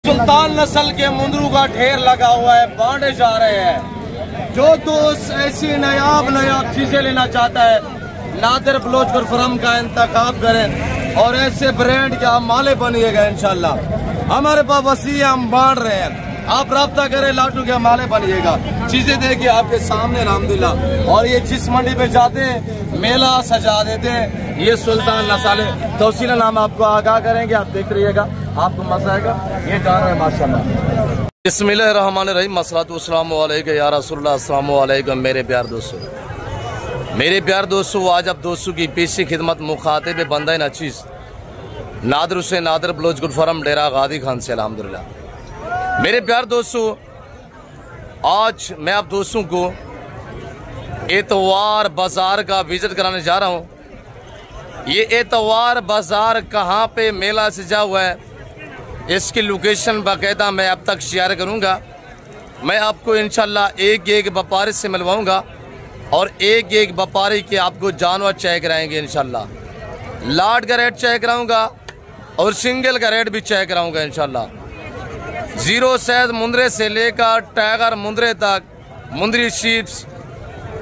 सुल्तान नस्ल के मुंदरू का ढेर लगा हुआ है, बांटे जा रहे हैं। जो दोस्त ऐसी नायाब चीजें लेना चाहता है, नादिर बलोच गुरफरम का इंतखाब करें और ऐसे ब्रांड के आप माले बनिएगा इंशाल्लाह। हमारे पास वसी हम बांट रहे हैं, आप राब्ता करें, लाटू के माले बनिएगा। चीजें देखिए आपके सामने अल्हम्दुलिल्लाह। और ये जिस मंडी पे जाते हैं मेला सजा देते हैं, ये सुल्तान नस्ल है। तफसीला नाम आपको आगाह करेंगे, आप देख रहिएगा, आपको मजा आएगा। ये जा रहे हैं माशाल्लाह। बिस्मिल्लाहिर्रहमानिर्रहीम, मस्सलातु वस्सलामु अलैका या रसूलल्लाह, अस्सलामु अलैकुम मेरे प्यार दोस्तों। मेरे प्यार दोस्तों, आज आप दोस्तों की पेशी खिदमत मुखातिब बंदा नचीज नादिर से नादिर बलोच गुरफरम डेरा गादी खान से अल्हम्दुलिल्लाह। मेरे प्यार दोस्तों, आज मैं आप दोस्तों को एतवार बाजार का विजिट कराने जा रहा हूँ। ये एतवार बाजार कहाँ पे मेला सजा हुआ है, इसकी लोकेशन बाकायदा मैं अब तक शेयर करूँगा। मैं आपको इंशाल्लाह एक एक व्यापारी से मिलवाऊँगा और एक एक व्यापारी के आपको जानवर चेक कराएंगे इंशाल्लाह। लाट का रेट चेक कराऊँगा और सिंगल का रेट भी चेक कराऊँगा इंशाल्लाह। जीरो सैद मुंदरे से लेकर टाइगर मुंदरे तक मुंदरी शीप्स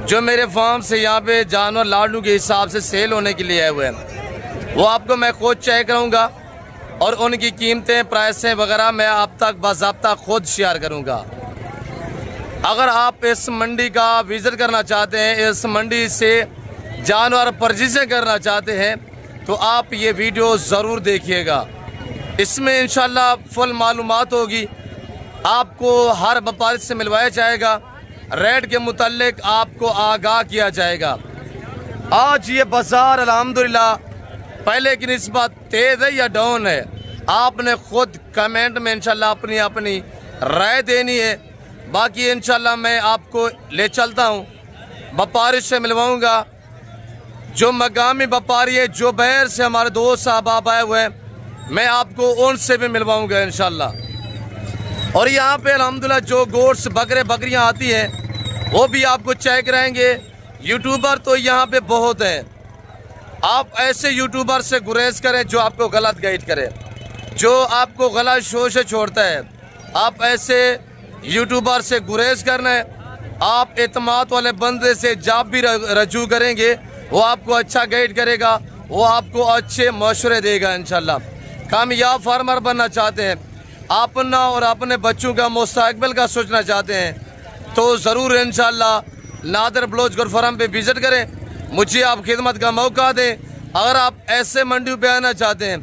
जो मेरे फार्म से यहाँ पे जानवर लाडू के हिसाब से सेल होने के लिए आए हुए हैं, वो आपको मैं खुद चेक करूँगा और उनकी कीमतें, प्राइसें वगैरह मैं आप तक बाज़ाब्ता खुद शेयर करूँगा। अगर आप इस मंडी का विजिट करना चाहते हैं, इस मंडी से जानवर परचेज़ करना चाहते हैं, तो आप ये वीडियो ज़रूर देखिएगा। इसमें इंशाल्लाह फुल मालूमात होगी, आपको हर व्यापारी से मिलवाया जाएगा, रेट के मुतालिक आपको आगाह किया जाएगा। आज ये बाजार अल्हम्दुलिल्लाह पहले की निस्बत तेज़ है या डाउन है, आपने खुद कमेंट में इंशाल्लाह अपनी अपनी राय देनी है। बाकी इंशाल्लाह मैं आपको ले चलता हूँ, व्यापारी से मिलवाऊँगा, जो मकामी व्यापारी है, जो बाहर से हमारे दोस्त साहब आए हुए हैं, मैं आपको उनसे भी मिलवाऊंगा इंशाल्लाह। और यहाँ पे अल्हम्दुलिल्लाह जो गोश्त बकरे बकरियाँ आती हैं वो भी आपको चेक कराएंगे। यूट्यूबर तो यहाँ पे बहुत हैं, आप ऐसे यूट्यूबर से गुरेज करें जो आपको गलत गाइड करे, जो आपको गलत शो से छोड़ता है। आप ऐसे यूट्यूबर से गुरेज करना है। आप एतमाद वाले बंदे से जब भी रजू करेंगे, वो आपको अच्छा गाइड करेगा, वो आपको अच्छे मशवरे देगा इंशाल्लाह। कामयाब फार्मर बनना चाहते हैं, अपना और अपने बच्चों का मुस्तकबिल का सोचना चाहते हैं, तो ज़रूर इंशाल्लाह नादिर बलोच गुरफरम पे विज़िट करें, मुझे आप खिदमत का मौका दें। अगर आप ऐसे मंडियों पे आना चाहते हैं,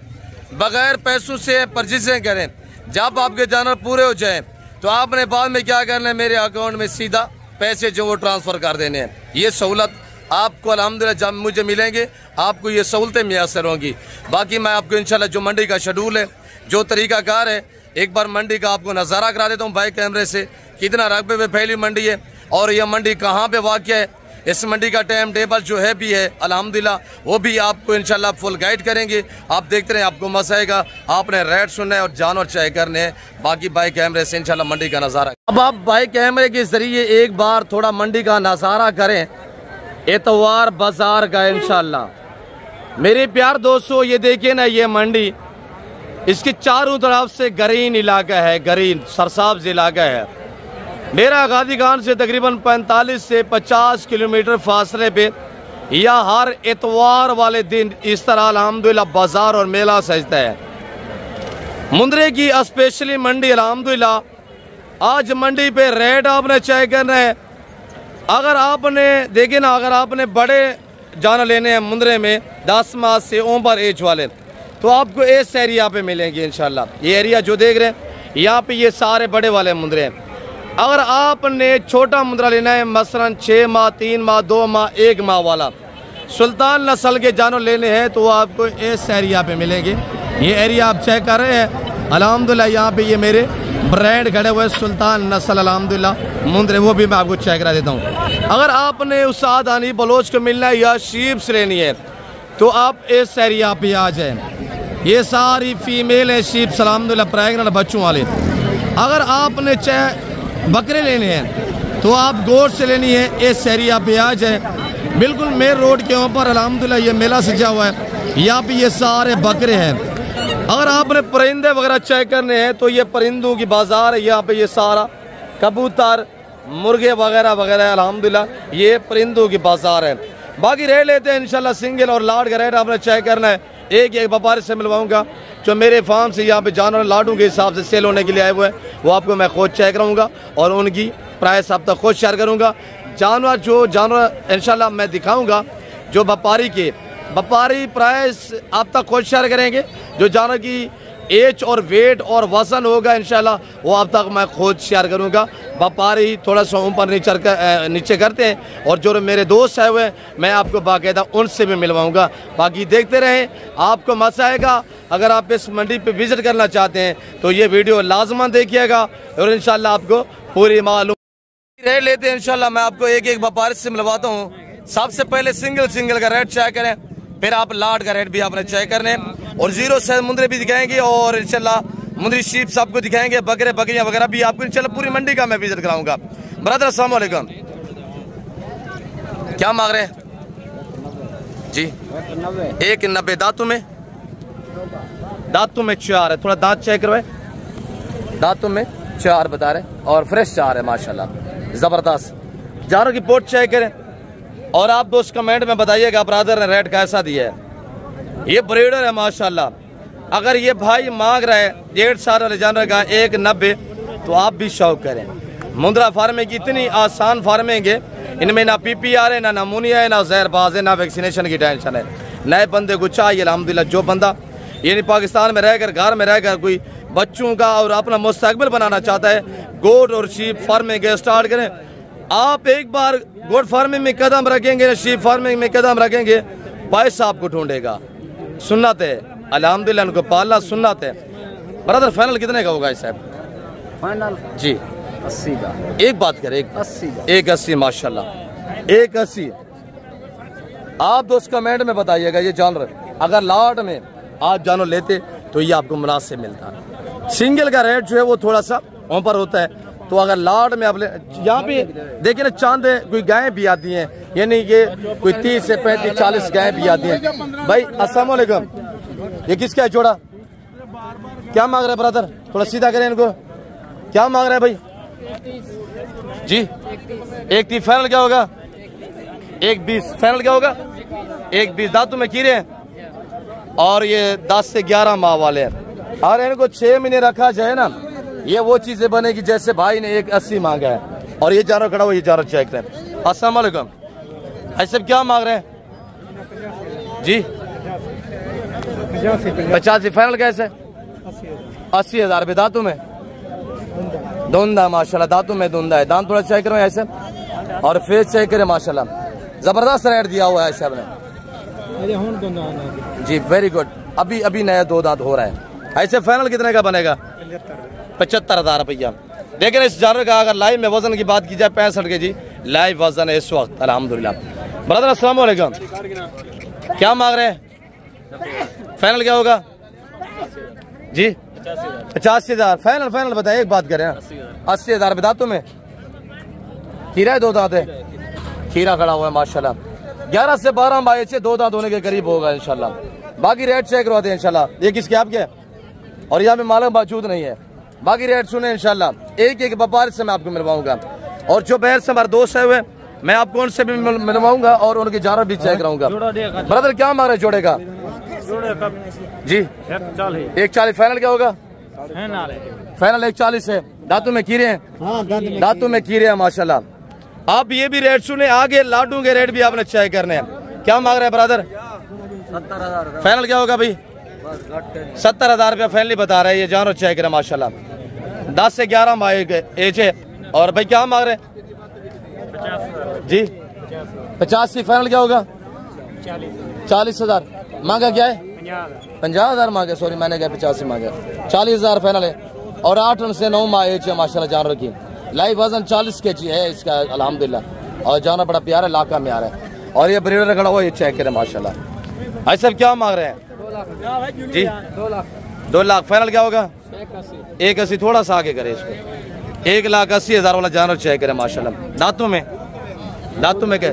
बग़ैर पैसों से परचेज़ें करें, जब आपके जानवर पूरे हो जाएं तो आपने बाद में क्या करना है, मेरे अकाउंट में सीधा पैसे जो वो ट्रांसफ़र कर देने हैं। ये सहूलत आपको अल्हम्दुलिल्लाह जब मुझे मिलेंगे, आपको ये सहूलतें मैसर होंगी। बाकी मैं आपको इंशाल्लाह जो मंडी का शेड्यूल है, जो तरीक़ाकार है, एक बार मंडी का आपको नज़ारा करा देता हूँ भाई कैमरे से, कितना रकबे में फैली मंडी है और यह मंडी कहाँ पे वाक़या है। इस मंडी का टाइम टेबल जो है भी है अल्हम्दुलिल्लाह, वो भी आपको इंशाल्लाह फुल गाइड करेंगे। आप देखते रहें, आपको मज़ा आएगा। आपने रेट सुनना है और जानवर चेक करने हैं। बाकी भाई कैमरे से इंशाल्लाह मंडी का नज़ारा। अब आप भाई कैमरे के ज़रिए एक बार थोड़ा मंडी का नज़ारा करें एतवार बाजार का इंशाल्लाह। मेरे प्यार दोस्तों, ये देखिए ना, ये मंडी, इसके चारों तरफ से ग्रीन इलाका है, ग्रीन सरसाब्ज इलाका है। मेरा गादी खान से तकरीबन 45 से 50 किलोमीटर फासले पे या हर एतवार वाले दिन इस तरह अल्हम्दुलिल्लाह बाजार और मेला सजता है। मुंदरे की स्पेशली मंडी अल्हम्दुलिल्लाह। आज मंडी पे रेट आपने चेक करना है। अगर आपने देखे ना, अगर आपने बड़े जानवर लेने हैं मुंदरे में 10 माह से ऊपर एज वाले, तो आपको इस एरिया पे मिलेंगे इंशाल्लाह। ये एरिया जो देख रहे हैं, यहाँ पे ये सारे बड़े वाले मुंदरे हैं। अगर आपने छोटा मुंदरा लेना है, मसलन 6 माह, 3 माह, 2 माह, 1 माह वाला सुल्तान नस्ल के जानवर लेने हैं, तो आपको इस एरिया पे मिलेंगे। ये एरिया आप चेक कर रहे हैं अल्हम्दुलिल्लाह। यहाँ पे ये मेरे ब्रांड खड़े हुए सुल्तान नस्ल अल्हम्दुलिल्लाह मुंदरे, वो भी मैं आपको चेक करा देता हूँ। अगर आपने उस आदानी बलोच को मिलना है या शीप्स लेनी है, तो आप इस एरिया पे आ जाए। ये सारी फीमेल है शीप्स अल्हम्दुलिल्लाह, प्रेग्नेंट बच्चों वाले। अगर आपने बकरे लेने हैं, तो आप गोश्त से लेनी है, इस एरिया पे आ जाए। बिल्कुल मेन रोड के ऊपर अल्हम्दुलिल्लाह ये मेला सजा हुआ है। यहाँ पे ये सारे बकरे हैं। अगर आपने परिंदे वगैरह चेक करने हैं तो ये परिंदों की बाजार है। यहाँ पे ये सारा कबूतर, मुर्गे वगैरह वगैरह, अल्हम्दुलिल्लाह ये परिंदों की बाजार है। बाकी रेट लेते हैं इंशाल्लाह। सिंगल और लाड का रेट आपने चेक करना है। एक व्यापारी से मिलवाऊंगा जो मेरे फार्म से यहाँ पे जानवर लाडू के हिसाब से सेल होने के लिए आए हुए हैं, वो आपको मैं खुद चेक करूँगा और उनकी प्राइस आप तक खुद शेयर करूँगा। जानवर इंशाल्लाह मैं दिखाऊँगा जो व्यापारी प्राइस आप तक खुद शेयर करेंगे। जो जानवर की एज और वेट और वजन होगा इंशाल्लाह वो आप तक मैं खुद शेयर करूंगा। व्यापारी थोड़ा सा ऊपर नीचे करते हैं और जो मेरे दोस्त है हुए मैं आपको बाकायदा उनसे भी मिलवाऊंगा। बाकी देखते रहें, आपको मजा आएगा। अगर आप इस मंडी पे विजिट करना चाहते हैं तो ये वीडियो लाजमन देखिएगा और इंशाल्लाह आपको पूरी मालूम रेट लेते हैं। इंशाल्लाह मैं आपको एक व्यापारी से मिलवाता हूँ। सबसे पहले सिंगल का रेट चेक करें, फिर आप लाड का रेट भी आपने चेक करने और 0 से मुंदरे भी दिखाएंगे और इंशाल्लाह मुंदरी शीप्स आपको दिखाएंगे, बकरियां वगैरह भी आपको इंशाल्लाह पूरी मंडी का मैं विजिट कराऊंगा। ब्रदर अस्सलाम वालेकुम, क्या मांग रहे हैं जी? 190 दांतों में 4 है। थोड़ा दांत चेक करवाए, दांतों में 4 बता रहे और फ्रेश 4 है माशाल्लाह, जबरदस्त। जानवर की पोट चेक करें और आप दोस्त कमेंट में बताइएगा ब्रदर ने रेट कैसा दिया है। ये ब्रीडर है माशाल्लाह। अगर ये भाई मांग रहा है 1.5 साल वाले जानवर का 190 तो आप भी शौक करें। मुंद्रा फार्मिंग की इतनी आसान फार्मिंग है, इनमें ना PPR है, ना नमूनिया है, ना जहरबाज है, ना वैक्सीनेशन की टेंशन है। नए बंदे को चाहिए अल्हम्दुलिल्लाह, जो बंदा यानी पाकिस्तान में रहकर घर में रहकर कोई बच्चों का और अपना मुस्तकबिल बनाना चाहता है, गोट और शीप फार्मिंग स्टार्ट करें। आप एक बार गोट फार्मिंग में कदम रखेंगे, शीप फार्मिंग में कदम रखेंगे, पैसा आपको ढूंढेगा। सुन्नत है अल्हम्दुलिल्लाह, उनको पालना सुन्नत है। ब्रदर फाइनल कितने का होगा इस साहब? फाइनल जी 80 का। एक बात करें, 180 माशाल्लाह, 180। आप दोस्त कमेंट में बताइएगा ये जानवर अगर लॉट में आप जानवर लेते तो ये आपको मुनासिब मिलता। सिंगल का रेट जो है वो थोड़ा सा ऊपर होता है, तो अगर लाड में आप यहाँ पे देखिए ना चांद कोई गायें भी आती हैं, यानी कि कोई 30 से 35 40 गायें भी आती हैं। भाई अस्सलाम वालेकुम, ये किसका है जोड़ा? क्या मांग रहे हैं ब्रदर? थोड़ा सीधा करें इनको, क्या मांग रहे हैं भाई जी? 130 फाइनल क्या होगा? 120 फाइनल क्या होगा? 120। दांतों में कीड़े हैं और ये 10 से 11 माह वाले हैं। और इनको 6 महीने रखा जाए ना, ये वो चीजें बनेगी जैसे भाई ने 180 मांगा है। और ये जानवर खड़ा हुआ, ये जानवर चेक करें। अस्सलाम वालेकुम, ऐसे क्या मांग रहे हैं जी? 85 फाइनल कैसे? 80,000 रुपये। दांतों में धुंधा माशाल्लाह, दांतों में धुंधा है। दांत थोड़ा चेक करो ऐसे और फेस चेक करें माशाल्लाह, जबरदस्त रेट दिया हुआ है ऐसे आपने जी, वेरी गुड। अभी नया 2 दांत हो रहा है। ऐसे फाइनल कितने का बनेगा? 75,000 रुपया। लेकिन इस जानवर का अगर लाइव में वजन की बात की जाए 65 के जी लाइव वजन है इस वक्त अल्हम्दुलिल्लाह। ब्रदर अस्सलाम वालेकुम, क्या मांग रहे हैं? फाइनल क्या होगा जी? 85,000 फाइनल बताए। एक बात करें, 80,000 दांतों में खीरा है, 2 दांत है, खीरा खड़ा हुआ है माशाल्लाह। 11 से 12 माह से 2 दांत होने के करीब होगा इंशाल्लाह। बाकी रेट चेक करवाते हैं इंशाल्लाह। ये किसके आपके? और यहाँ पे मालूम मौजूद नहीं है। बाकी रेट सुने इंशाल्लाह, एक व्यापारी से मैं आपको मिलवाऊंगा और जो बहर से हमारे दोस्त है हुए मैं आपको उनसे भी मिलवाऊंगा और उनके जानवर भी चेक कराऊंगा। ब्रदर क्या मांग रहे जोड़े का जी? 140 फाइनल क्या होगा? फाइनल 140 है। दांतों में कीड़े हैं, दांतों में कीड़े हैं माशाल्लाह। आप ये भी रेट सुने, आगे लाडू के रेट भी आपने चेक करने हैं। क्या मांग रहे हैं ब्रदर? 70,000 फाइनल क्या होगा भाई? 70,000 रुपया फाइनली बता रहे हैं। ये जानवर चेक करें माशाल्लाह, 10 से 11 माह एज है। और भाई क्या मांग रहे हैं जी? 85 फाइनल क्या होगा? 40,000 मांगा क्या है? 50,000 मांगे, सॉरी मैंने क्या 85 मांगा। 40,000 फाइनल है और 8 से 9 माह एज है माशाल्लाह जानवर की। लाइव वजन 40 kg है इसका अल्हम्दुलिल्लाह और जानवर बड़ा प्यारा लाका में आ रहा है। और ये ब्रीडर खड़ा हुआ, ये चेक करें माशाल्लाह। ऐसे क्या मांग रहे हैं जी? 2 लाख फाइनल क्या होगा? 180। थोड़ा सा आगे करे इसको, 1,80,000 वाला जानवर चेक करें माशाल्लाह। दांतों में क्या?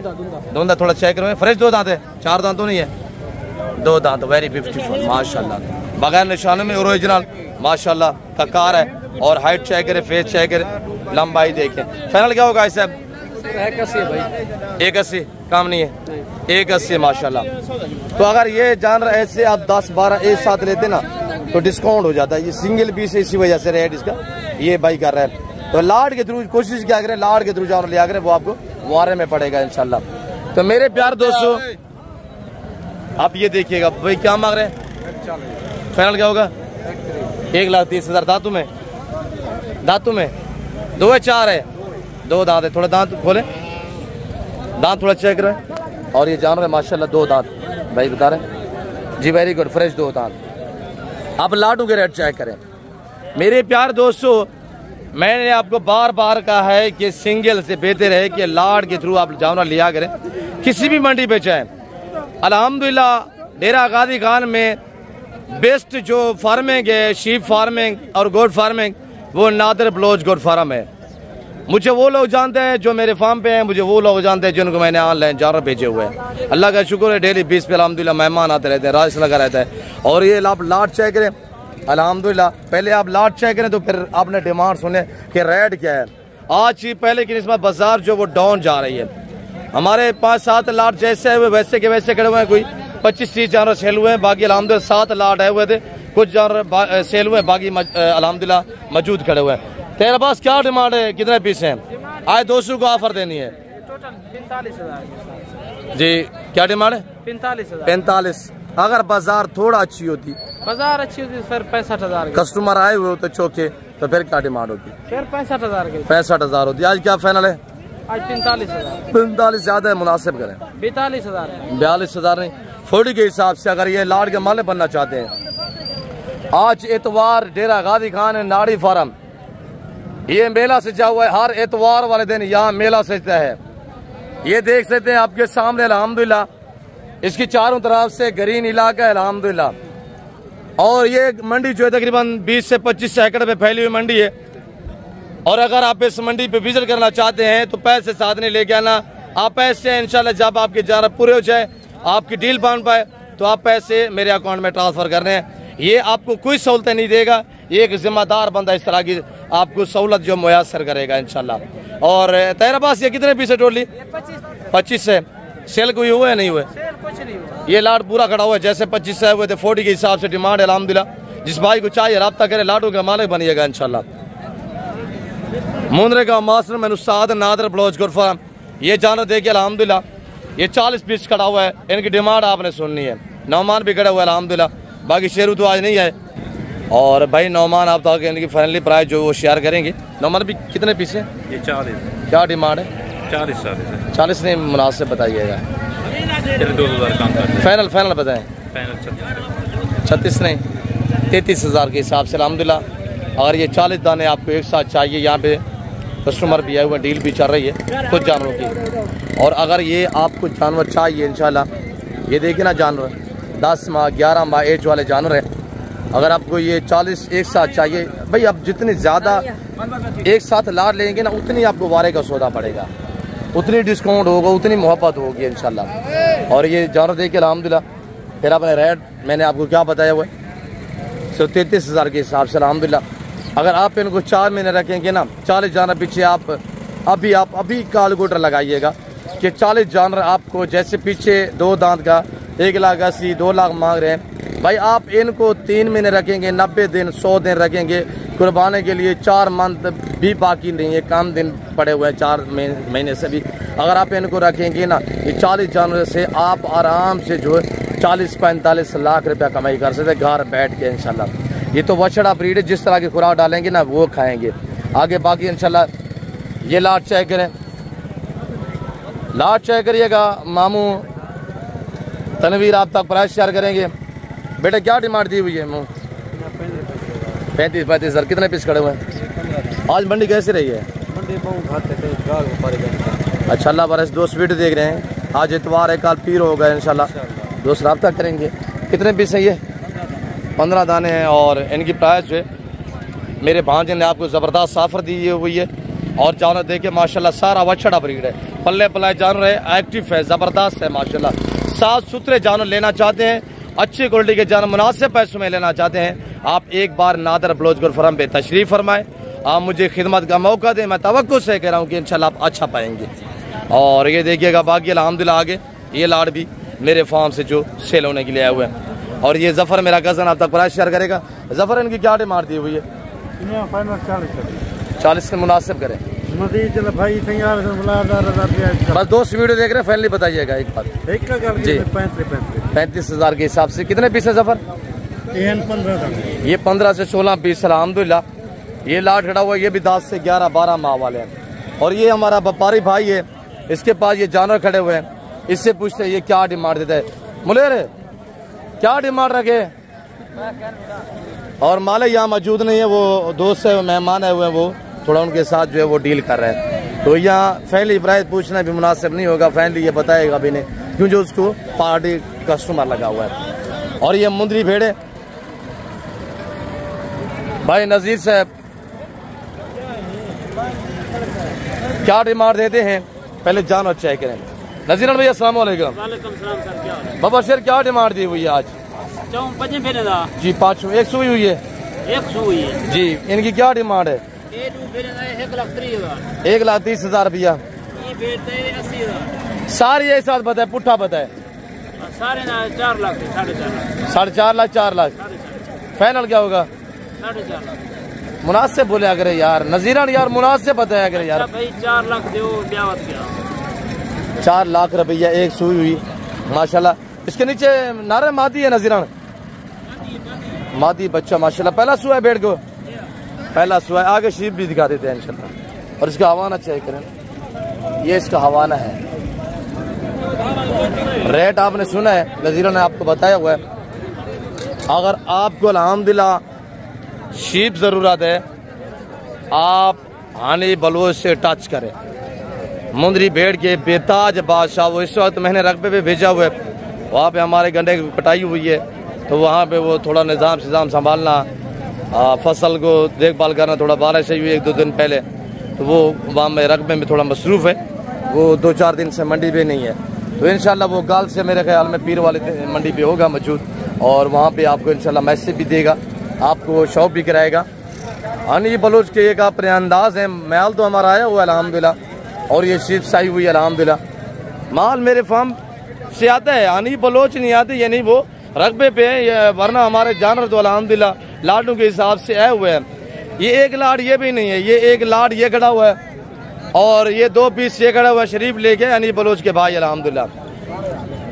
धुंधा थोड़ा चेक करें। फ्रेश 2 दांत है, 4 दांतों नहीं है, 2 दांत, वेरी ब्यूटीफुल माशाल्लाह। बगैर निशानों में ओरिजिनल माशाल्लाह का कार है। और हाइट चेक करें, फेस चेक करें, लंबाई देखें। फाइनल क्या होगा साहब? 81 भाई। 81 काम नहीं है, 81 माशाल्लाह। तो अगर ये जानवर ऐसे आप 10-12 एक साथ लेते ना तो डिस्काउंट हो जाता है। ये सिंगल पीस इसी वजह से रेट इसका ये भाई कर रहे हैं। तो लाड के थ्रू कोशिश क्या करें, लाड के थ्रू जानवर लिया करें, वो आपको वारे में पड़ेगा इंशाल्लाह। तो मेरे प्यार दोस्तों आप ये देखिएगा भाई क्या मांग रहे हैं? फाइनल क्या होगा? 1,30,000। दांतों में, दांतों में 2 है 4 है? 2 दांत है। थोड़ा दांत खोले, दांत थोड़ा चेक करें। और ये जानवर है माशाल्लाह 2 दांत भाई बता रहे जी, वेरी गुड, फ्रेश 2 दांत। आप लाडू के रेट चेक करें। मेरे प्यार दोस्तों मैंने आपको बार बार कहा है कि सिंगल से बेहतर है कि लाड के थ्रू आप जानवर लिया करें, किसी भी मंडी पे चाहे। अल्हम्दुलिल्लाह डेरा गाजी खान में बेस्ट जो फार्मिंग है, शीप फार्मिंग और गोट फार्मिंग, वो नादर ब्लोच गोट फार्म है। मुझे वो लोग जानते हैं जो मेरे फार्म पे हैं, मुझे वो लोग जानते हैं जिनको मैंने ऑनलाइन जानवर भेजे हुए हैं। अल्लाह का शुक्र है, डेली 20 पे अल्हम्दुलिल्लाह मेहमान आते रहते हैं, राज लगा रहता है। और ये आप लाट चेक करें अल्हम्दुलिल्लाह। पहले आप लाट चेक करें तो फिर आपने डिमांड सुने कि रेट क्या है। आज ही पहले की निस्बत बाजार जो वो डाउन जा रही है। हमारे 5-7 लाट जैसे हुए वैसे के वैसे खड़े हुए हैं। कोई 25-30 जानवर सेल हुए हैं, बाकी अल्हम्दुलिल्लाह 7 लाट आए हुए थे, कुछ जानवर सेल हुए, बाकी अल्हम्दुलिल्लाह मौजूद खड़े हुए हैं। तेरे पास क्या डिमांड है, कितने पीस हैं? आज 200 को ऑफर देनी है टोटल 45,000 जी। क्या डिमांड है? 45,000। 45। अगर बाजार थोड़ा अच्छी होती, बाजार अच्छी होती फिर 65,000 कस्टमर आए हुए होते चौके, तो फिर क्या डिमांड होती? फिर 65,000 के। 65,000 होती। आज क्या फाइनल है? आज 45,000। 45 ज्यादा है, मुनासिब करें। 42,000। 42,000 नहीं, 40 के हिसाब से अगर ये लाड के माले बनना चाहते हैं। आज इतवार डेरा गाजी खान है नाड़ी फार्म, ये मेला सजा हुआ है। हर इतवार वाले दिन यहाँ मेला सजता है। ये देख सकते हैं आपके सामने अल्हम्दुलिल्लाह, इसकी चारों तरफ से ग्रीन इलाका है अल्हम्दुलिल्लाह। और ये मंडी जो है तकरीबन 20 से 25 एकड़ पे फैली हुई मंडी है। और अगर आप इस मंडी पे विजिट करना चाहते हैं तो पैसे साथ नहीं लेके आना। आप पैसे इंशाल्लाह जब आपके जानवर पूरे हो जाए, आपकी डील बन पाए, तो आप पैसे मेरे अकाउंट में ट्रांसफर करने हैं। ये आपको कोई सहूलतें नहीं देगा, ये एक जिम्मेदार बंदा इस तरह की आपको सहूलत जो मुयसर करेगा इंशाल्लाह। और तेरे पास ये कितने पीस है टोटली? 25 है। सेल कोई हुए नहीं हुए? कुछ नहीं हुआ। ये लाट पूरा खड़ा हुआ है, जैसे 25 से हुए थे 40 के हिसाब से डिमांड है अल्हम्दुलिल्लाह। जिस भाई को चाहिए रब्ता करे, लाटू का मालिक बनिएगा इंशाल्लाह। मुंद्रे का मास्टर मैंने उस्ताद नादर ब्लोच गोट फार्म, ये जानवर देखिए अल्हम्दुलिल्लाह, ये 40 पीस खड़ा हुआ है। इनकी डिमांड आपने सुननी है। नौमान भी खड़ा हुआ है अल्हम्दुलिल्लाह, बाकी शेरू तो आज नहीं है। और भाई नौमान आप तो इनकी फाइनली प्राइस जो वो शेयर करेंगे। नौमान भी कितने पीस है? ये 40। क्या डिमांड है? 40 40 नहीं, मुनासिब बताइएगा। 2,000 कम कर फाइनल फाइनल बताएं। फाइनल 36 नहीं, 33,000 के हिसाब से अल्हम्दुलिल्लाह। अगर ये 40 दाने आपको एक साथ चाहिए, यहाँ पे कस्टमर भी आए हुए, डील भी चल रही है कुछ जानवरों की। और अगर ये आपको जानवर चाहिए इंशाल्लाह, ये देखिए ना जानवर 10 माह 11 माह एज वाले जानवर है। अगर आपको ये 40 एक साथ चाहिए भाई, आप जितनी ज़्यादा एक साथ लाड लेंगे ना, उतनी आपको वारे का सौदा पड़ेगा, उतनी डिस्काउंट होगा, उतनी मोहब्बत होगी इंशाल्लाह। और ये जानवर देखिए अल्हम्दुलिल्लाह। फिर आपने रेट मैंने आपको क्या बताया हुआ है, सिर्फ 33,000 के हिसाब से अल्हम्दुलिल्लाह। अगर आप इनको 4 महीने रखेंगे ना, 40 जानवर पीछे आप अभी कैलकुलेटर लगाइएगा कि 40 जानवर आपको, जैसे पीछे 2 दांत का 1,80,000 2 लाख मांग रहे हैं भाई, आप इनको 3 महीने रखेंगे, 90 दिन 100 दिन रखेंगे कुर्बाने के लिए, 4 मंथ भी बाकी नहीं है, कम दिन पड़े हुए हैं 4 महीने से भी। अगर आप इनको रखेंगे ना, ये 40 जानवर से आप आराम से जो है 40-45 लाख रुपया कमाई कर सकते घर बैठ के इंशाल्लाह। ये तो वछड़ा ब्रीड है, जिस तरह की खुराक डालेंगे ना वो खाएंगे आगे। बाकी इंशाल्लाह ये लाट चेक करें, लाट चेक करिएगा। मामू तनवीर आप तक प्राइस शेयर करेंगे। बेटा क्या डिमांड दी हुई है? 35,000। कितने पीस खड़े हुए हैं? आज मंडी कैसी रही है? अच्छा अल्लाह बरस। दोस्त वीडियो देख रहे हैं, आज इतवार है, कल पीर होगा इंशाल्लाह, दोस्त रब्ता करेंगे। कितने पीस हैं ये? 15 दाने हैं। और इनकी प्राइस जो है मेरे भांजे ने आपको ज़बरदस्त साफर दी हुई है। और जानवर देखिए माशाल्लाह सारा वछड़ा ब्रीड है, पल्ले पल्ले जानवर है, एक्टिव है, ज़बरदस्त है माशाल्लाह। साफ सुथरे जानवर लेना चाहते हैं अच्छी क्वालिटी के जानवर मुनासिब पैसों में लेना चाहते हैं, आप एक बार नादर ब्लोच गोल्ड फार्म पे तशरीफ फरमाएं। आप मुझे खिदमत का मौका दें, मैं तवक्को से कह रहा हूँ कि इंशाल्लाह आप अच्छा पाएंगे। और ये देखिएगा बाकी अल्हम्दुलिल्लाह आगे ये लाड़ भी मेरे फार्म से जो सेल होने के लिए आए हुए हैं। और ये जफ़र मेरा कज़न आप तक प्राइस शेयर करेगा। जफ़र इनकी क्या डिमांड दी हुई है? 40 में मुनासिब करें भाई बस। दोस्त वीडियो देख रहे हैं, फाइनली बताइएगा एक बात जी। 35,000 के हिसाब से कितने पीस है जफ़र? ये 15 से 16 पीस अल्हम्दुलिल्लाह। ये लाट खड़ा हुआ है, ये भी 10 से 11-12 माह वाले हैं। और ये हमारा व्यापारी भाई है, इसके पास ये जानवर खड़े हुए हैं, इससे पूछते हैं ये क्या डिमांड देता है। मुलेर क्या डिमांड रखे? और मालिक यहाँ मौजूद नहीं है, वो दोस्त है, मेहमान आए हुए हैं, वो थोड़ा उनके साथ जो है वो डील कर रहे हैं। तो यहाँ फैमिली प्राइस पूछना भी मुनासिब नहीं होगा, फैमिली ये बताएगा भी नहीं क्यों, जो उसको पार्टी कस्टमर लगा हुआ है। और ये मुंदरी भेड़े भाई नज़ीर साहब क्या डिमांड देते हैं, पहले जानो चेक करें। नज़ीर भैया अस्सलाम वालेकुम। बाबा शेर क्या डिमांड दी हुई है आज? जी 5 एक सुई हुई है, 1 हुई है जी। इनकी क्या डिमांड है? 1,30,000 रुपया। सारी एक साथ बताए, पुट्ठा बताए। 4 लाख 4.5 लाख 4 लाख फाइनल क्या होगा? 4.5 लाख मुनासिब बोले अगर यार नजीरन यार मुनासिब बताया अगर यार। भाई 4 लाख दो ब्यावत क्या? 4 लाख रुपया एक सुई हुई माशाल्लाह। इसके नीचे नारे मादी है नजीरन, मादी बच्चा माशाल्लाह। पहला सुआ है बेड़ को, पहला सुआ है। आगे शीप भी दिखा देते हैं इंशाल्लाह। और इसका हवाना चेक करें, ये इसका हवाना है। रेट आपने सुना है, नजीरन ने आपको बताया हुआ है। अगर आपको अल्हम्दुलिल्लाह शीप ज़रूरत है, आप हानी बलोच से टच करें। मुंदरी भेड़ के बेताज बादशाह, वो इस वक्त मैंने रकबे पे भेजा हुआ है, वहाँ पे हमारे गंडे की कटाई हुई है, तो वहाँ पे वो थोड़ा निज़ाम संभालना, फसल को देखभाल करना, थोड़ा बारिश हुई 1-2 दिन पहले, तो वो वहाँ में रकबे में थोड़ा मसरूफ़ है, वो 2-4 दिन से मंडी पे नहीं है। तो इंशाल्लाह वो कल से मेरे ख्याल में पीर वाले मंडी पे होगा मौजूद, और वहाँ पे आपको इंशाल्लाह मैसेज भी देगा, आपको शॉप भी कराएगा। हानी बलोच के एक अपने अंदाज है, माल तो हमारा आया हुआ अल्हम्दुलिल्लाह, और ये शीप साई हुई अल्हम्दुलिल्लाह। माल मेरे फार्म से आता है, हानी बलोच नहीं आते, यानी वो रकबे पे है, वरना हमारे जानवर तो अल्हम्दुलिल्लाह लाडों के हिसाब से आए हुए हैं। ये एक लाड ये भी नहीं है, ये एक लाड ये खड़ा हुआ है, और ये 2 पीस ये खड़ा हुआ है शरीफ लेके यानी बलोच के भाई अल्हम्दुलिल्लाह।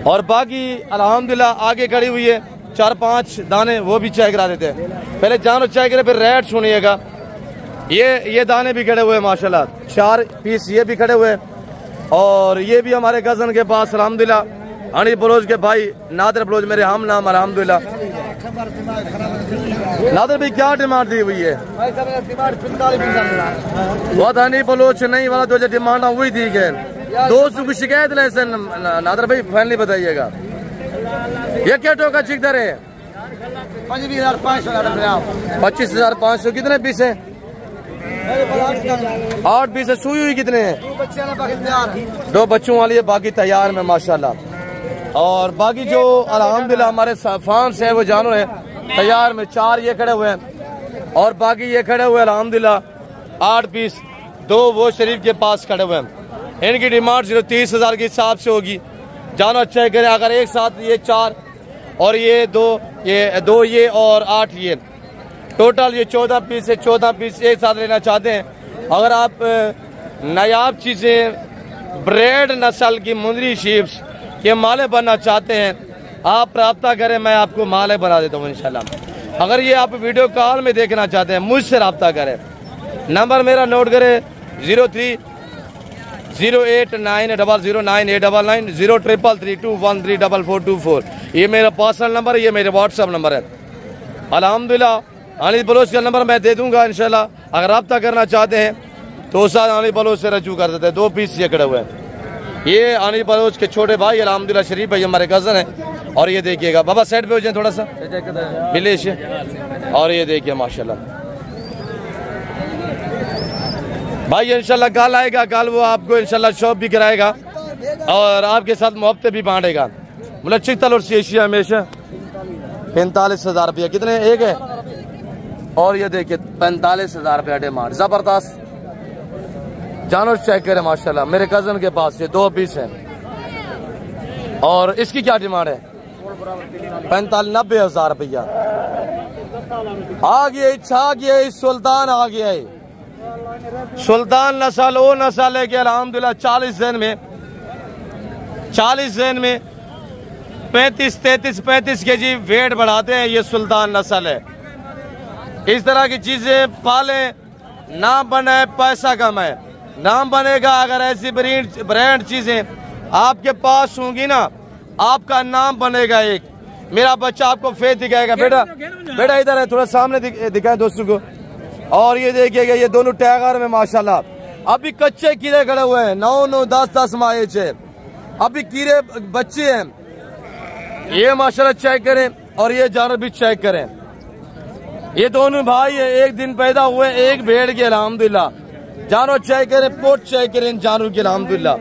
और बाकी अल्हम्दुलिल्लाह आगे खड़ी हुई है 4-5 दाने, वो भी चाय करा देते हैं। पहले जानवर चाय करे, फिर रेट सुनिएगा। ये दाने भी खड़े हुए माशाल्लाह, 4 पीस ये भी खड़े हुए, और ये भी हमारे कज़न के पास अल्हम्दुलिल्लाह हानी बलोच के भाई नादर बलोच मेरे हम नाम अल्हम्दुलिल्लाह। नादर भाई क्या डिमांड दी हुई है? बहुत हानी बलोच नहीं वाला जो डिमांड हुई थी क्या? दोस्तों की शिकायत ले नादर भाई फाइनली बताइएगा। ये क्या टोका चिक दर है? 25,500। कितने पीस है? 8 पीस है। सुई हुई कितने हैं? 2 बच्चों वाली है, बाकी तैयार में माशाल्लाह। और बाकी जो अल्हम्दुलिल्लाह हमारे फार्म से है वो जानवर है तैयार में, 4 ये खड़े हुए हैं, और बाकी ये खड़े हुए अल्हम्दुलिल्लाह 8 पीस, 2 वो शरीफ के पास खड़े हुए हैं। इनकी डिमांड 30,000 के हिसाब से होगी। जानवर चेक करें, अगर एक साथ ये 4 और ये 2 ये और 8 ये टोटल ये 14 पीस है। 14 पीस एक साथ लेना चाहते हैं। अगर आप नायाब चीज़ें ब्रेड नस्ल की मुंदरी शीप्स के माले बनना चाहते हैं, आप रब्ता करें, मैं आपको माले बना देता हूँ इंशाल्लाह। अगर ये आप वीडियो कॉल में देखना चाहते हैं, मुझसे रब्ता करें। नंबर मेरा नोट करें 03-08900989 0333213424। ये मेरा पर्सनल नंबर है, ये मेरे व्हाट्सअप नंबर है। अल्हम्दुलिल्लाह हानी बलोच का नंबर मैं दे दूंगा इंशाल्लाह। अगर रब्ता करना चाहते हैं तो उस्ताद हानी बलोच से रजू कर देते हैं। 2 पीस ये खड़े हुए हैं। ये हानी बलोच के छोटे भाई अल्हम्दुलिल्लाह शरीफ भाई हमारे कज़न है। और ये देखिएगा बाबा साइड पे हो जाए थोड़ा सा मिलेश, और ये देखिए माशाल्लाह भाई इंशाल्लाह कल आएगा, कल वो आपको इंशाल्लाह शॉप भी कराएगा और आपके साथ मुहब्बत भी बांटेगा। मतलब चिकतल और एशिया हमेशा 45,000 रुपया। कितने एक है? और ये देखिए 45,000 रुपया डिमांड, जबरदस्त। जानो चेक करें माशाल्लाह, मेरे कजन के पास ये 2 पीस है। और इसकी क्या डिमांड है? 45-90,000 रुपया। आ गया छा गया, सुल्तान आ गया है। सुल्तान नस्ल वो नस्ल है कि अल्हम्दुलिल्लाह 40 दिन में 35 केजी वेट बढ़ाते हैं। ये सुल्तान नस्ल है। इस तरह की चीजें पालें, नाम बने, पैसा कमाए। नाम बनेगा अगर ऐसी ब्रांड चीजें आपके पास होंगी ना, आपका नाम बनेगा। एक मेरा बच्चा आपको फेस दिखाएगा। बेटा बेटा इधर है, थोड़ा सामने दिखाए दोस्तों को। और ये देखिएगा, ये दोनों टैगर में माशाल्लाह अभी कच्चे कीड़े खड़े हुए हैं। 9-9, 10-10 माह है, अभी कीड़े बच्चे हैं। ये माशाल्लाह चेक करें, और ये जानवर भी चेक करें। ये दोनों भाई है, एक दिन पैदा हुए, एक भेड़ के अल्हम्दुलिल्लाह। जानवर चेक करें, पोट चेक करें जानवर के अल्हम्दुलिल्लाह।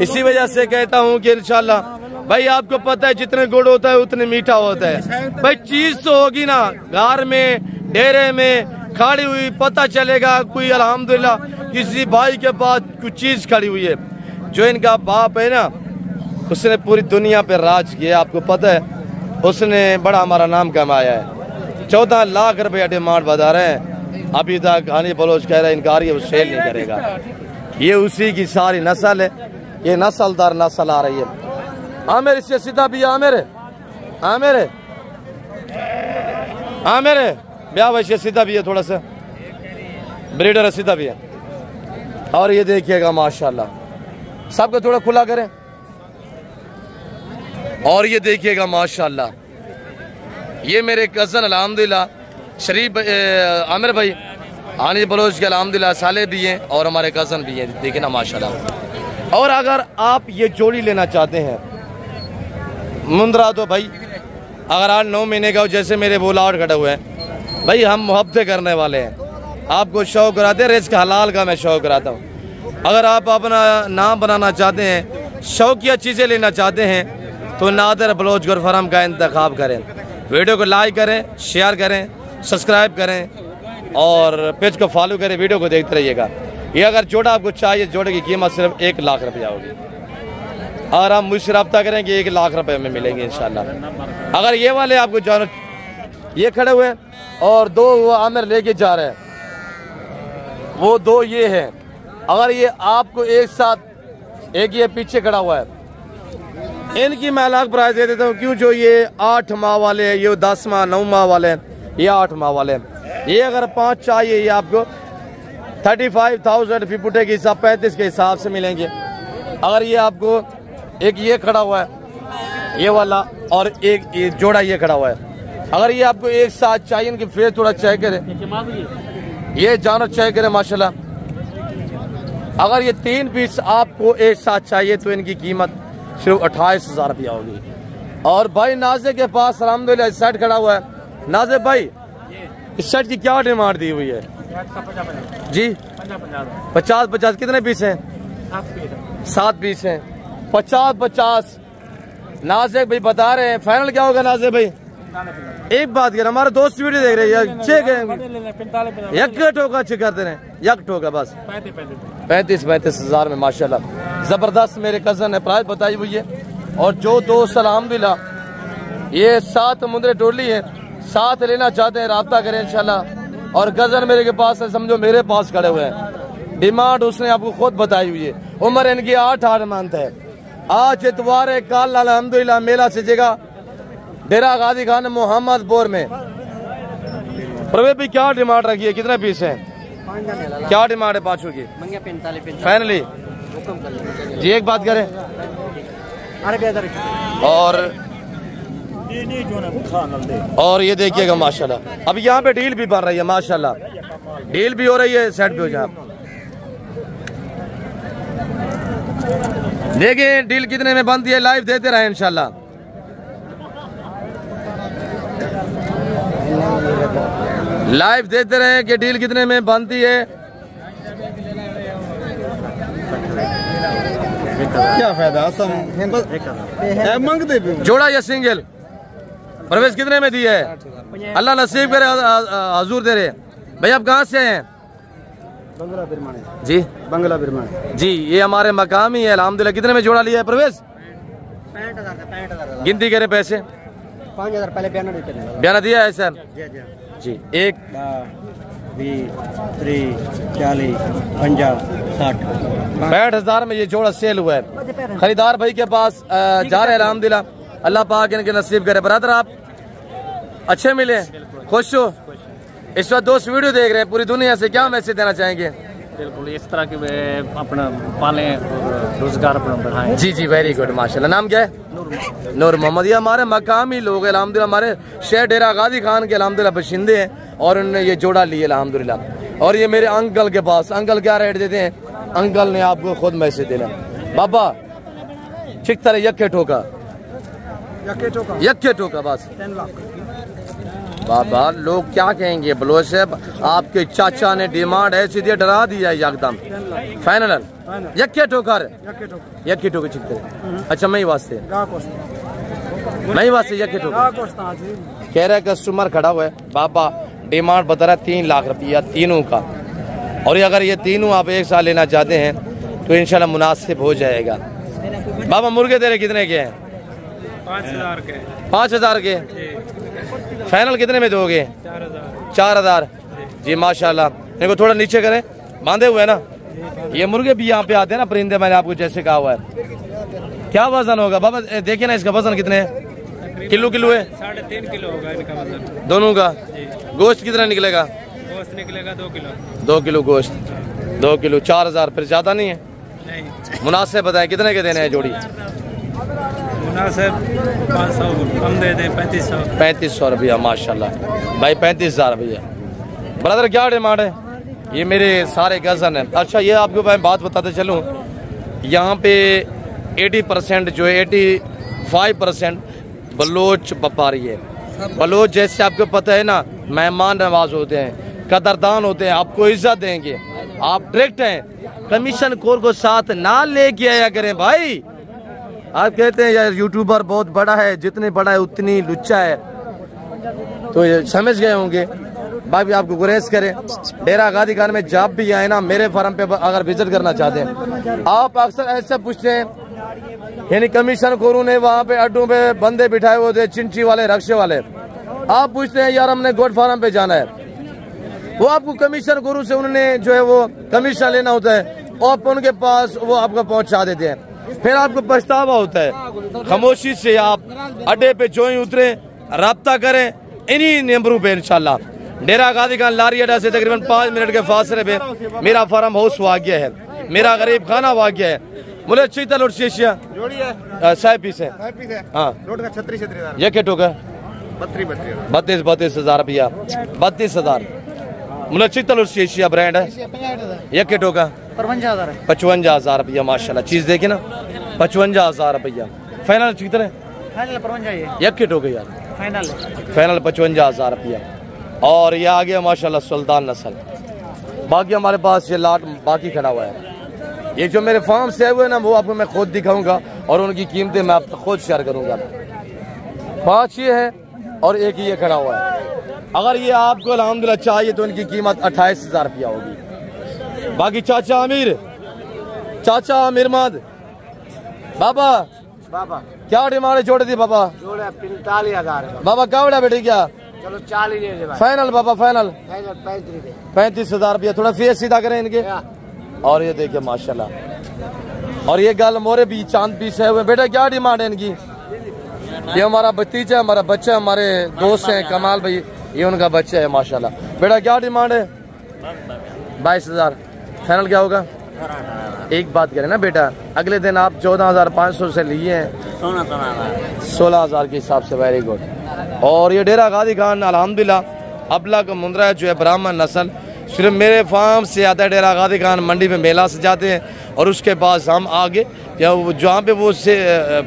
इसी वजह से कहता हूँ कि इंशाल्लाह भाई, आपको पता है जितने गुड़ होता है उतने मीठा होता है। भाई चीज तो होगी ना, घर में डेरे में खड़ी हुई, पता चलेगा कोई अल्हम्दुलिल्लाह किसी भाई के पास कुछ चीज खड़ी हुई है। जो इनका बाप है ना, उसने पूरी दुनिया पे राज किया, आपको पता है। उसने बड़ा हमारा नाम कमाया है। 14 लाख रुपया डिमांड बता रहे हैं। अभी तक हनी बलोच कह रहा है इनकार, ये वो सेल नहीं करेगा। ये उसी की सारी नस्ल है, ये नस्लदार नस्ल आ रही है। आमिर इससे सीधा भी आमिर ब्याह वैसे सीधा भी है, थोड़ा सा ब्रीडर है, सीधा भी है। और ये देखिएगा माशाल्लाह, सबको थोड़ा खुला करें। और ये देखिएगा माशाल्लाह, ये मेरे कजन अल्हम्दुलिल्लाह शरीफ आमिर भाई हानी बलोच के अल्हम्दुलिल्लाह साले भी हैं और हमारे कजन भी हैं। देखिए ना माशाल्लाह। और अगर आप ये जोड़ी लेना चाहते हैं मुंद्रा, तो भाई अगर 8-9 महीने का हो, जैसे मेरे बुलावट खड़े हुए हैं भाई, हम मुहब्बतें करने वाले हैं। आपको शौक कराते हैं, रिस्क हलाल का मैं शौक कराता हूँ। अगर आप अपना नाम बनाना चाहते हैं, शौकिया चीज़ें लेना चाहते हैं, तो नादिर बलोच गुरफरम का इंतखाब करें। वीडियो को लाइक करें, शेयर करें, सब्सक्राइब करें और पेज को फॉलो करें। वीडियो को देखते रहिएगा। ये अगर जोड़ा आपको चाहिए, जोड़े की कीमत सिर्फ 1 लाख रुपया होगी। और आप मुझसे रब्ता करेंगे 1 लाख रुपए में मिलेंगे इंशाल्लाह। अगर ये वाले आपको जानो, ये खड़े हुए और 2 वो आमिर लेके जा रहे हैं, वो 2 ये हैं। अगर ये आपको एक साथ, एक ये पीछे खड़ा हुआ है, इनकी मैं अलग प्राइस दे देता हूँ। क्यों? जो ये 8 माह वाले हैं, ये 10 माह 9 माह वाले हैं, ये 8 माह वाले हैं। ये अगर 5 चाहिए, ये आपको 35,000 फी फुटे के हिसाब 35 के हिसाब से मिलेंगे। अगर ये आपको एक ये खड़ा हुआ है, ये वाला, और एक ये जोड़ा ये खड़ा हुआ है, अगर ये आपको एक साथ चाहिए, इनकी फेस थोड़ा चेक करें, ये जानवर चेक करें माशाल्लाह। अगर ये 3 पीस आपको एक साथ चाहिए तो इनकी कीमत सिर्फ 28,000 रुपया होगी। और भाई नाज़े के पास अल्हम्दुलिल्लाह सेट खड़ा हुआ है। नाज़े भाई, इस सेट की क्या डिमांड दी हुई है जी? 50-50 कितने पीस हैं? 7 पीस हैं। 50-50 नाज़े भाई बता रहे हैं। फाइनल क्या होगा नाज़े भाई? एक बात कर, हमारे दोस्त वीडियो देख रहे हैं, चेक यक ठोका चेक करते रहे, यक ठोका बस 35,000 में माशाल्लाह जबरदस्त मेरे कजन है, प्राइस बताई हुई है। और जो दोस्त अल्हम्दुलिल्लाह ये 7 मुंद्रे टोली है, 7 लेना चाहते हैं, राब्ता करें इंशाल्लाह। और कजन मेरे के पास है, समझो मेरे पास खड़े हुए हैं। डिमांड उसने आपको खुद बताई हुई है। उम्र इनकी 8 मंथ है। आज इतवार है, कल अल्हम्दुलिल्लाह मेला सजेगा डेरा गाजी खान मोहम्मदपुर में। प्रवीण भाई क्या डिमांड रखी है, कितना पीस है, क्या डिमांड है? 5 की फाइनली जी। एक बात करें, और ये देखिएगा माशाल्लाह, अब यहाँ पे डील भी बन रही है माशाल्लाह, डील भी हो रही है, सेट भी हो जाए। देखिए डील कितने में बनती है, लाइव देते रहे इंशाल्लाह। लाइव देते रहे कि डील कितने में बनती है। क्या फायदा, जोड़ा या सिंगल? परवेज कितने में दी है? अल्लाह नसीब करे हजूर तेरे। भाई आप कहाँ से हैं? बंगला बिरमानी जी, बंगला बिरमानी जी। ये हमारे मकाम ही है अल्हम्दुलिल्लाह। कितने में जोड़ा लिया है परवेज? 65,000 गिनती करें पैसे। 5,000 पहले बयान बयाना दिया है सर? जी जी जी। 1 20 30 40 50 60 65,000 में ये जोड़ा सेल हुआ है। खरीदार भाई के पास जा रहे हैं अल्हम्दुलिल्लाह। अल्लाह पाक इनके नसीब करे। ब्रदर आप अच्छे मिले, खुश हो? इस वक्त दोस्त वीडियो देख रहे हैं पूरी दुनिया से, क्या मैसेज देना चाहेंगे? बिल्कुल इस तरह के वे अपना पालें और रोजगार अपना बढ़ाएं। जी जी, वेरी गुड माशाल्लाह। नाम क्या है? नूर मोहम्मद। ये हमारे मकामी लोग हैं अल्हम्दुलिल्लाह, हमारे शहर डेरा गाजी खान के अल्हम्दुलिल्लाह बशिंदे हैं और उन्होंने ये जोड़ा लिए अल्हम्दुलिल्लाह। और ये मेरे अंकल के पास, अंकल क्या रेट देते हैं? अंकल ने आपको खुद मैसेज देना। बाबा ठीक तरह यक्के ठोका बस। 10 लाख बाबा लोग क्या कहेंगे? बलोच साहब आपके चाचा ने डिमांड ऐसी दी, डरा दिया एकदम। फाइनल यक्के ठोकर यक्के ठोकर ठीक तरह। अच्छा मैं ही वास्ते यक्के ठोकर कह रहा है। कस्टमर खड़ा हुआ है बाबा, डिमांड बता रहा है 3 लाख रुपया तीनों का। और अगर ये तीनों आप एक साल लेना चाहते हैं तो इंशाल्लाह मुनासिब हो जाएगा। बाबा मुर्गे तेरे कितने के हैं? 5,000 के। 5,000 के। फाइनल कितने में दोगे? 4,000 जी माशाल्लाह। इनको थोड़ा नीचे करें, बांधे हुए है ना। ये मुर्गे भी यहाँ पे आते हैं ना, परिंदे, मैंने आपको जैसे कहा हुआ है। क्या वजन होगा बाबा? देखिए ना इसका वजन कितने है? किलो है? 3.5 किलो होगा इनका वजन दोनों का। गोश्त कितना निकलेगा? गोश्त निकलेगा 2 किलो। 2 किलो गोश्त, 2 किलो 4,000। फिर ज्यादा नहीं है? नहीं। मुनासिब बताएं कितने के देने हैं जोड़ी? मुनासिब 500 कम दे दें, 3500। 3500 रुपया माशाल्लाह भाई, 35,000 रुपया। ब्रदर क्या डिमांड है? ये मेरे सारे गजन है। अच्छा ये आपको मैं बात बताते चलूँ, यहाँ पे 80% जो है 85% बलोच व्यापारी है। बलोच जैसे आपको पता है ना, मेहमान नवाज होते हैं, कदरदान होते हैं, आपको इज्जत देंगे। आप डायरेक्ट हैं, कमीशन खोर को साथ ना लेके आया करें भाई। आप कहते हैं यार यूट्यूबर बहुत बड़ा है, जितने बड़ा है उतनी लुच्चा है, तो ये समझ गए होंगे। भाई आपको गुरेज करें, डेरा गाजी खान में जब भी आए ना, मेरे फार्म पे अगर विजिट करना चाहते हैं, आप अक्सर ऐसे पूछते हैं, यानी कमीशन खोरों ने वहाँ पे अड्डों पे बंदे बिठाए हुए थे, चिंची वाले, रक्शे वाले। आप पूछते हैं यार हमने गोट फार्म पे जाना है, वो आपको कमीशन खोरों से उन्होंने जो है वो कमीशन लेना होता है और उनके पास वो आपको पहुँचा देते हैं। फिर आपको पछतावा होता है। खामोशी से आप अड्डे पे जो ही उतरे, राब्ता करें इन्हीं नंबरों पे इंशाल्लाह। डेरा गाजी खान लारी अड्डा से तकरीबन 5 मिनट के फासले पे मेरा फार्म हाउस वाक़या है, मेरा गरीब खाना वाक़या है। मुझे चीतल और शीशिया साहब पीस है। हाँ ये क्या टोका? 32,000 रुपया। 32,000 मुझे चीतल और शीशिया ब्रांड है। ये क्या टोका? 55,000 रुपया माशाल्लाह। चीज देखे ना, 55,000 रुपया। फाइनल कितने? एक किट हो गई यार, फाइनल 55,000 रुपया। और ये आ गया माशाल्लाह सुल्तान नस्ल। बाकी हमारे पास ये लाट बाकी खड़ा हुआ है। ये जो मेरे फार्म से हुए ना, वो आपको मैं खुद दिखाऊंगा और उनकी कीमतें मैं आपको खुद शेयर करूंगा। 5 ये है और एक ये खड़ा हुआ है। अगर ये आपको अल्हम्दुलिल्लाह चाहिए तो इनकी कीमत 28,000 रुपया होगी। बाकी चाचा आमिर माद बाबा क्या डिमांड है? जोड़ दी बाबा। 45,000 बाबा क्या बड़ा बेटी क्या? चलो 40 दे दे भाई। फाइनल बाबा फाइनल 35,000 रुपया। थोड़ा फेस सीधा करें इनके। और ये देखिए माशाल्लाह। और ये गाल मोरे भी चांद पीस है हुए। बेटा क्या डिमांड है इनकी? ये हमारा भतीजा, हमारा बच्चा, हमारे दोस्त हैं कमाल भाई, ये उनका बच्चा है माशाल्लाह। बेटा क्या डिमांड है? 22,000। फाइनल क्या होगा? एक बात करें ना बेटा, अगले दिन आप 14,500 से लिए हैं 16,000 के हिसाब से। Very good. और ये डेरा गाजी खान अल्हम्दुलिल्लाह अबला का मुंद्रा जो है ब्राह्मण नस्ल, सिर्फ मेरे फार्म से आता है। डेरा गाजी खान मंडी में मेला से जाते हैं और उसके बाद हम आगे या जहाँ पे वो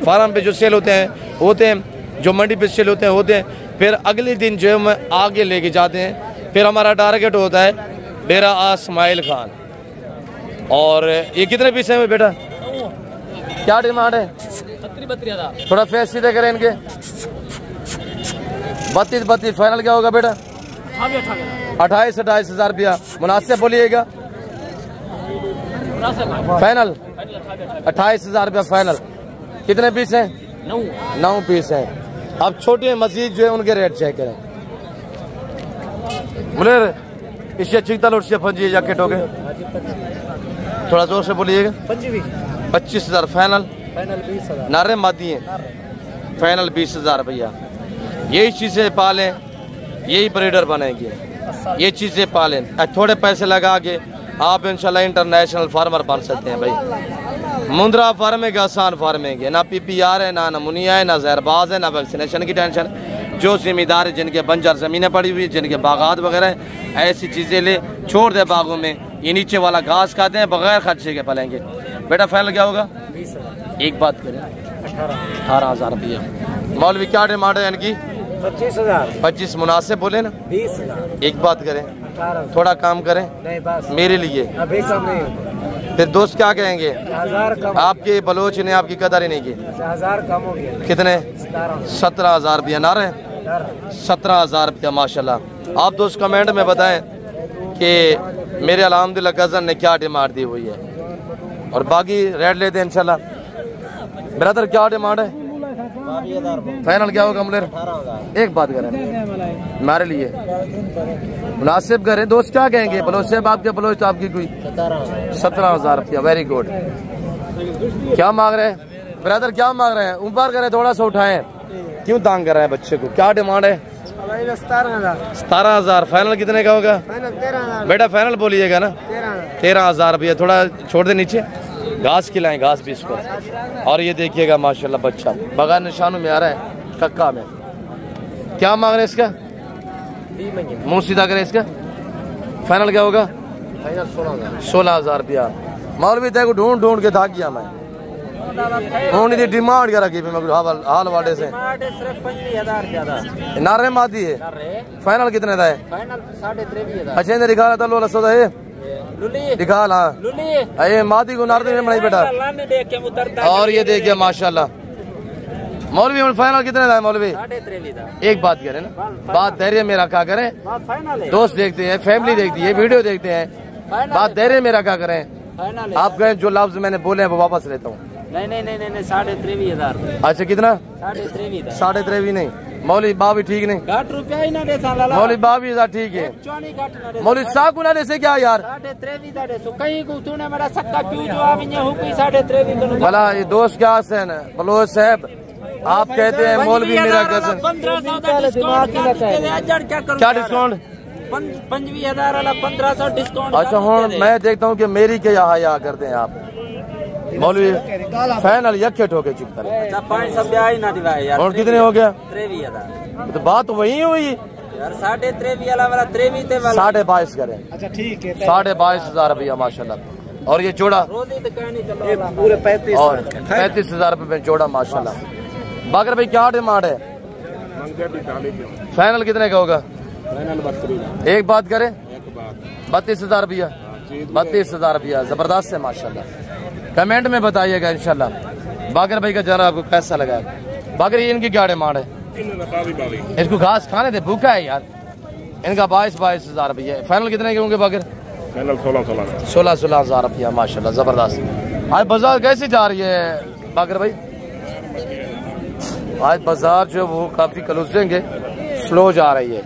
फार्म पे जो सेल होते हैं, जो मंडी पे सेल होते हैं, फिर अगले दिन जो है आगे लेके जाते हैं। फिर हमारा टारगेट होता है डेरा इस्माइल खान। और ये कितने पीस है बेटा? क्या डिमांड है? 32,000। थोड़ा फेस सीधे करें इनके। 32 फाइनल क्या होगा बेटा? 28,000 रुपया मुनासिब बोलिएगा। फाइनल 28,000 रुपया फाइनल। कितने पीस हैं? 9 पीस हैं। अब छोटे मजीद जो है उनके रेट चेक करें। मुलेर इससे चिकता लोट से फंजी जैकेट हो गए, थोड़ा जोर से बोलिएगा। 25,000 फाइनल। 20,000 नारे मादी हैं। फाइनल 20,000 रुपया। यही चीजें पालें, यही ब्रीडर बनेंगे, ये चीजें पालें। थोड़े पैसे लगा के आप इंशाल्लाह इंटरनेशनल फार्मर बन सकते हैं भाई। मुंद्रा फार्मिंग आसान फार्मिंग है, ना PPR है, ना नमूनिया है, ना जहरबाज है, ना वैक्सीनेशन की टेंशन। जो जिम्मेदार है, जिनके बंजर ज़मीनें पड़ी हुई, जिनके बागात वगैरह है, ऐसी चीज़ें ले छोड़ दे बागों में। ये नीचे वाला घास खाते हैं, बगैर खर्चे के पलेंगे। बेटा फाइनल क्या होगा? 20,000 एक बात करें, 18,000 रुपया। मौलवी क्या डिमांड है इनकी? 25,000 25 मुनासिब बोले ना। 20,000 एक बात करें, 18,000 थोड़ा काम करें नहीं बस मेरे लिए। अभी कम नहीं होता। फिर दोस्त क्या कहेंगे? 1000 कम। आपके बलोच ने आपकी कदर ही नहीं की। 1000 कम हो गया। कितने? 17,000 रुपया ना रहे। 17,000 रुपया माशाल्लाह। आप दोस्त कमेंट में बताएं कि मेरे अल्हम्दुलिल्लाह कज़न ने क्या डिमांड दी हुई है, और बाकी रेट लेते हैं इंशाल्लाह। ब्रदर क्या डिमांड है? 22,000 फाइनल क्या होगा मुलेर? 18,000 एक बात करें हमारे लिए मुनासिब करें। दोस्त क्या कहेंगे? बलोच साहब आपके बलोच तो आपकी कोई 17,000 रुपया। Very good. क्या मांग रहे हैं ब्रदर? क्या मांग रहे हैं? ऊपर करें, थोड़ा सा उठाएं। क्यों तंग कर रहे हैं बच्चे को? क्या डिमांड है? 17,000 फाइनल कितने का होगा? 13,000 बेटा फाइनल बोलिएगा ना। 13,000 रुपया। थोड़ा छोड़ दे नीचे, घास खिलाएं, घास भी इसको। और ये देखिएगा माशाल्लाह बच्चा बगैर निशानों में आ रहा है, कक्का में। क्या मांग रहे हैं इसका? मुंह सीधा करें इसका। फाइनल क्या होगा? 16,000 रुपया। मौलवी तेरे को ढूंढ ढूंढ के था किया मैं दी डिमांड क्या रखी हाल वाडे से। 25,000 नारे माती है। फाइनल कितने का है? फाइनल 23,500 अच्छा इन्हें दिखा रहा था लो सौदा है दिखा ला। अरे मादी को नारदे में बनाई बेटा। और ये देखिए माशाल्लाह। मौलवी फाइनल कितने का है मौलवी? 23,000 एक बात करें ना, बात धैर्य में रखा करें। दोस्त देखते हैं, फैमिली देखती है, वीडियो देखते हैं, बात धैर्य में रखा करें। आप कहें जो लफ्ज मैंने बोले हैं वो वापस लेता हूँ। नहीं 23,500। अच्छा कितना? 23,500। 23.5 नहीं मौली बा भी ठीक नहीं। ₹8 ही ना देता लाला। मौली बा भी ठीक है। मौली साकू ना दे से क्या यार? 23,500 कहीं को तूने मेरा सक्का क्यों जो आप ये हुई 23,500 भला ये दोस्त क्या है ना बलोच साहब, आप कहते हैं मौलवी मेरा कज़न। 1500 का डिस्काउंट क्या डिस्काउंट? 25,000 वाला 1500 डिस्काउंट। अच्छा हूँ मैं देखता हूँ कि मेरी के यहाँ करते हैं आप मौलवी। फाइनल यके ठोके चुकता है। 500 ब्याह ना दिवाए यार। और कितने हो गया? 23,000। तो बात वही हुई यार 23,500 वाला 23 थे वाला 22.5 करें। अच्छा ठीक है 22,500 रुपया माशाल्लाह। और ये जोड़ा रोजी दुकान ही चल रहा है पूरे 35 और 35,000 रुपये में जोड़ा माशाल्लाह। बाकर भाई क्या डिमांड है? फाइनल कितने का होगा? एक बात करें 32,000 रुपया। 32,000 रुपया जबरदस्त है माशाल्लाह। कमेंट में बताइएगा इंशाल्लाह। बाकर भाई का जरा आपको कैसा लगा? बाकर ये इनकी क्या डिमांड है? इसको घास खाने दे, भूखा है यार। इनका 22,000 रुपया। फाइनल कितने के होंगे बाकर? फाइनल 16,000 रुपया माशाल्लाह जबरदस्त। आज बाजार कैसी जा रही है बाकर भाई? आज बाजार जो वो काफी क्लोजिंग है, स्लो जा रही है।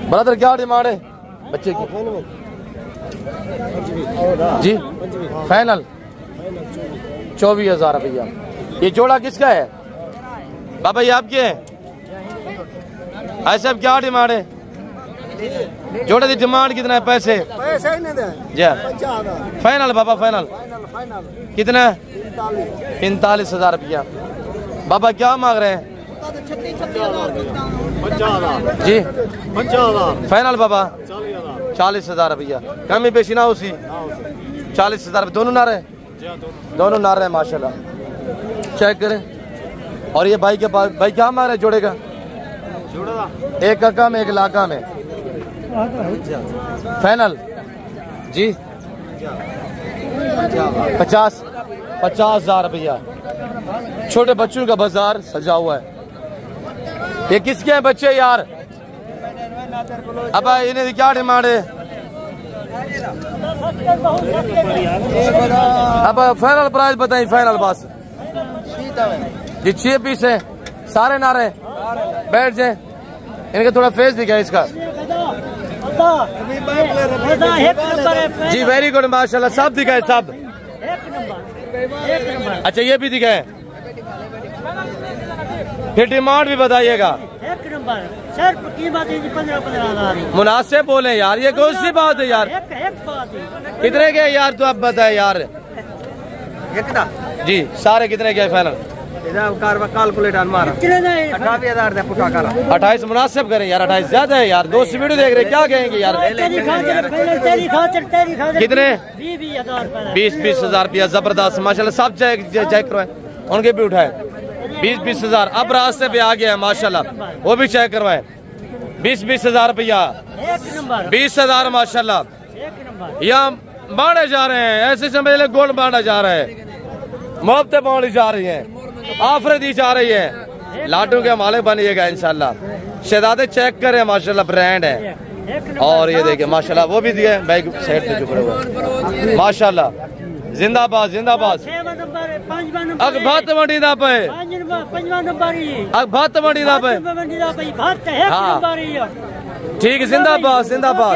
ब्रदर क्या डिमांड है बच्चे की? जी फाइनल 24,000 रुपया। ये जोड़ा किसका है बाबा? ये आपके है? ऐसा क्या डिमांड है? जोड़े की डिमांड कितना है? पैसे जी फाइनल बाबा। फाइनल कितना? 45,000 रुपया। बाबा क्या मांग रहे हैं जी? 50,000 फाइनल बाबा 40,000 रुपया। कमी पेशी ना उसी 40,000 दोनों ना रहे? दोनों ना रहे माशाल्लाह। चेक करें। और ये भाई के पास भाई क्या मांग रहे जोड़े का? एक कक्का में एक लाका में। फाइनल जी 50,000 रुपया। छोटे बच्चों का बाजार सजा हुआ है। ये किसके हैं बच्चे यार? अब इन्हें क्या डिमांड है? अब फाइनल प्राइस बताइए, फाइनल बस जी 6 पीस है सारे नारे। बैठ जाए, इनका थोड़ा फेस दिखा इसका जी। वेरी गुड माशाल्लाह, सब दिखाए सब। अच्छा ये भी दिखाए, फिर डिमांड भी बताइएगा। एक नंबर सर, कीमत 15,000 मुनासिब बोले यार, ये कौन सी बात है यार? एक बात है। कितने के यार तो आप बताए यार कितना जी? सारे कितने के फाइनल? कैलकुलेट मारा 28,000 पुटा कर 28 मुनासिब करें यार, 28 ज्यादा है यार। दोस्त वीडियो देख रहे क्या कहेंगे यार? कितने? 20-20 हजार रुपया। जबरदस्त माशाल्लाह, सब चेक करवाए, उनके भी उठाए 20-20 हजार। अब रास्ते पे आ गया है माशाल्लाह, वो भी चेक करवाए 20-20 हजार रुपया। 20,000 माशाल्लाह। यहाँ बांटे जा रहे हैं, ऐसे समझ ले गोल्ड बांटा जा रहा है, मुफ्तें बांटी जा रही है, ऑफर दी जा रही है। लाडू के मालिक बनिएगा इंशाल्लाह। शहजादे चेक करें माशाल्लाह, ब्रांड है। और ये देखिए माशाल्लाह, वो भी दिए बैग साइड पे झुके हुए माशाल्लाह। जिंदाबाद जिंदाबाद। अग भात मंडी ना पे, अग भात मंडी ना पे। हाँ ठीक है, जिंदाबाद जिंदाबाद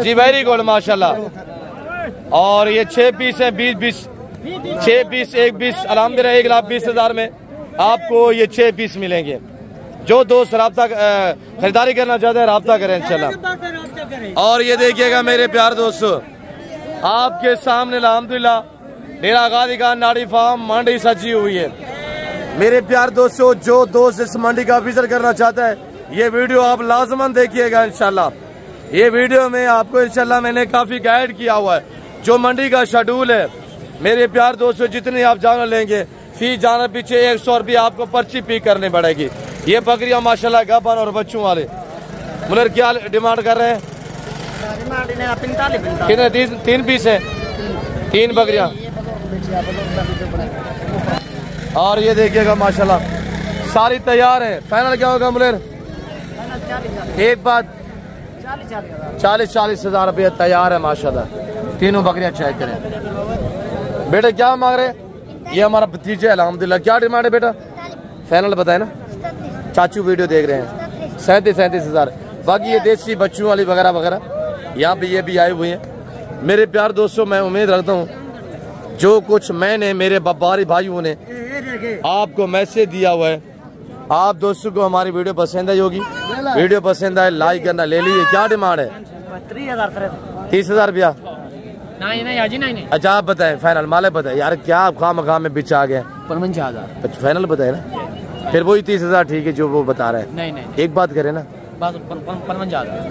जी। वेरी गुड माशाल्लाह। और ये 6 पीस है 20-20, 6 पीस 1-20 अल्हम्दुलिल्लाह 1,20,000 में आपको ये 6 पीस मिलेंगे। जो दोस्त राब्ता खरीदारी करना चाहते हैं राब्ता करें इंशाल्लाह। और ये देखिएगा मेरे प्यार दोस्तों, आपके सामने अल्हम्दुलिल्लाह डेरा गाजी खान नाड़ी फार्म मंडी सजी हुई है। मेरे प्यार दोस्तों, जो दोस्त इस मंडी का विजिट करना चाहता है, ये वीडियो आप लाजमन देखिएगा इंशाल्लाह। ये वीडियो में आपको इंशाल्लाह मैंने काफी गाइड किया हुआ है, जो मंडी का शेड्यूल है। मेरे प्यार दोस्तों, जितने आप जानवर लेंगे फी जानवर पीछे 100 रुपया आपको पर्ची पी करनी पड़ेगी। ये बकरियां माशाल्लाह गाभन और बच्चों वाले। मुलर क्या डिमांड कर रहे हैं? कितने? 3 पीस है, 3 बकरियां। और ये देखिएगा माशाल्लाह सारी तैयार है। फाइनल क्या होगा मुलर? एक बात 40-40 हजार रुपया तैयार है माशाल्लाह। तीनों बकरियां चेक करें। बेटा क्या मांग रहे? ये हमारा भतीजा अल्हम्दुलिल्लाह। क्या डिमांड है बेटा? फाइनल बताए ना, चाचू वीडियो देख रहे हैं। 37 हजार। बाकी ये देसी बच्चों वाली वगैरह वगैरह यहाँ पे ये भी आए हुए हैं। मेरे प्यार दोस्तों, मैं उम्मीद रखता हूँ जो कुछ मैंने मेरे व्यापारी भाइयों ने आपको मैसेज दिया हुआ है, आप दोस्तों को हमारी वीडियो पसंद आई होगी। वीडियो पसंद आए लाइक करना। ले लीजिए। क्या डिमांड है? 30,000 रुपया। नहीं। अच्छा आप बताएं फाइनल माले बताए यार, क्या आप खाम में बिच आ गए? 55,000 फाइनल बताए ना, फिर वही 30,000 ठीक है जो वो बता रहे हैं। नहीं एक बात करें ना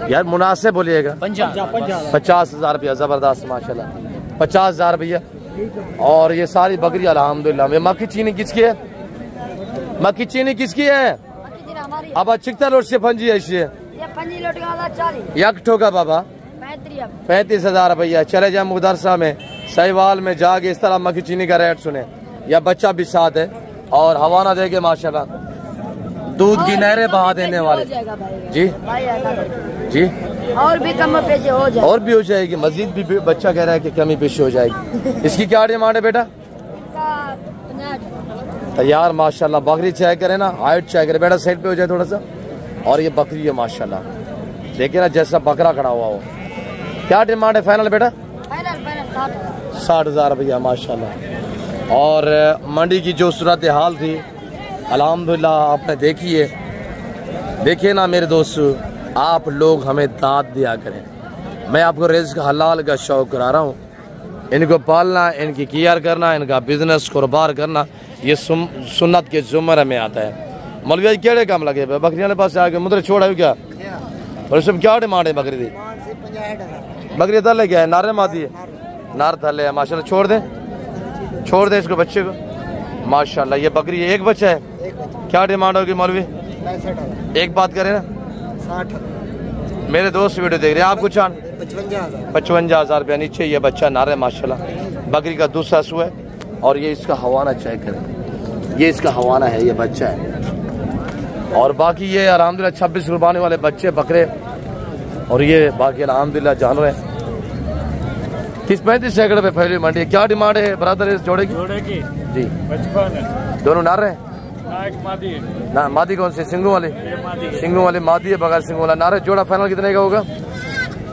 यार, मुनासिब बोलिएगा। 50,000 रुपया। जबरदस्त माशाल्लाह, 50,000 रुपया। और ये सारी बकरी अल्हम्दुलिल्लाह। मक्खी चीनी किसकी है? मक्खी चीनी किसकी है? अब चिकता लोट से फंजी है यक ठोका बाबा 35,000 रुपया। चले जाए मुदरसा में सहीवाल में जाके इस तरह मक्खी चीनी का रेट सुने, या बच्चा भी साथ है और हवाना देके माशाल्लाह दूध की नहरें बहा देने वाले जी जी। और भी कम पेशे हो जाए, और भी हो जाएगी। मजीद भी बच्चा कह रहा है कि कमी पेशी हो जाएगी। इसकी क्या डिमांड है बेटा? तैयार माशाल्लाह। बकरी चेक करे ना, हाइट चेक करे बेटा, साइड पे हो जाए थोड़ा सा। और ये बकरी है माशाल्लाह, देखिए ना जैसा बकरा खड़ा हुआ हो। क्या डिमांड है फाइनल बेटा? 60,000 रुपया माशाल्लाह। और मंडी की जो सूरत हाल थी अल्हम्दुलिल्लाह आपने देखी है। देखिए ना मेरे दोस्तों, आप लोग हमें दाद दिया करें। मैं आपको रिज़्क़ हलाल का शौक करा रहा हूँ। इनको पालना, इनकी केयर करना, इनका बिजनेस कारोबार करना, ये सुन्नत के जुमरे में आता है। मौलवी केड़े काम लगे बकरियां पास आके मुद्रे छोड़ा क्या? और इसमें क्या डिमांड है बकरी दी? बकरी थले क्या है? नारे माती है, नार थले है माशाल्लाह। छोड़ दे इसको, बच्चे को माशाल्लाह। ये बकरी एक बच्चा है। क्या डिमांड होगी मौलवी? एक बात करें ना, 60 मेरे दोस्त वीडियो देख रहे हैं। आपको चांद 55,000 रुपया। नीचे ये बच्चा नारे माशाल्लाह। बकरी का दूसरा सू है। और ये इसका हवाना चेक करें, ये इसका हवाना है, ये बच्चा है। और बाकी ये अल्हम्दुलिल्लाह 26 कुर्बानी वाले बच्चे बकरे और ये बाकी अल्हम्दुलिल्लाह जानवर है। 30-35 सैकड़े पे फैली मंडी है। क्या डिमांड है ब्रदर इस जोड़े की? जी 55 दोनों नार है एक मादी है। ना? मादी कौन सी? सिंगू वाली? सिंगू वाली मादी है, बगैर सिंगू वाला नार है। जोड़ा फाइनल कितने का होगा?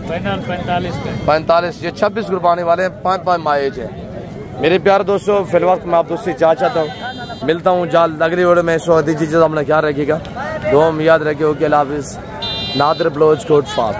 फाइनल 45 का। 45। ये 26 कुर्बानी वाले 5-5 माएज है। मेरे प्यारे दोस्तों फिलहाल मैं आप दोस्तों चाह चाहता हूँ मिलता हूँ जाल अगली वीडियो में। सो दीजिए अपना ख्याल रखिएगा, दुआ में याद रखिए। ओके, अल्लाह हाफिज़। नादिर ब्लोच कोट फाक।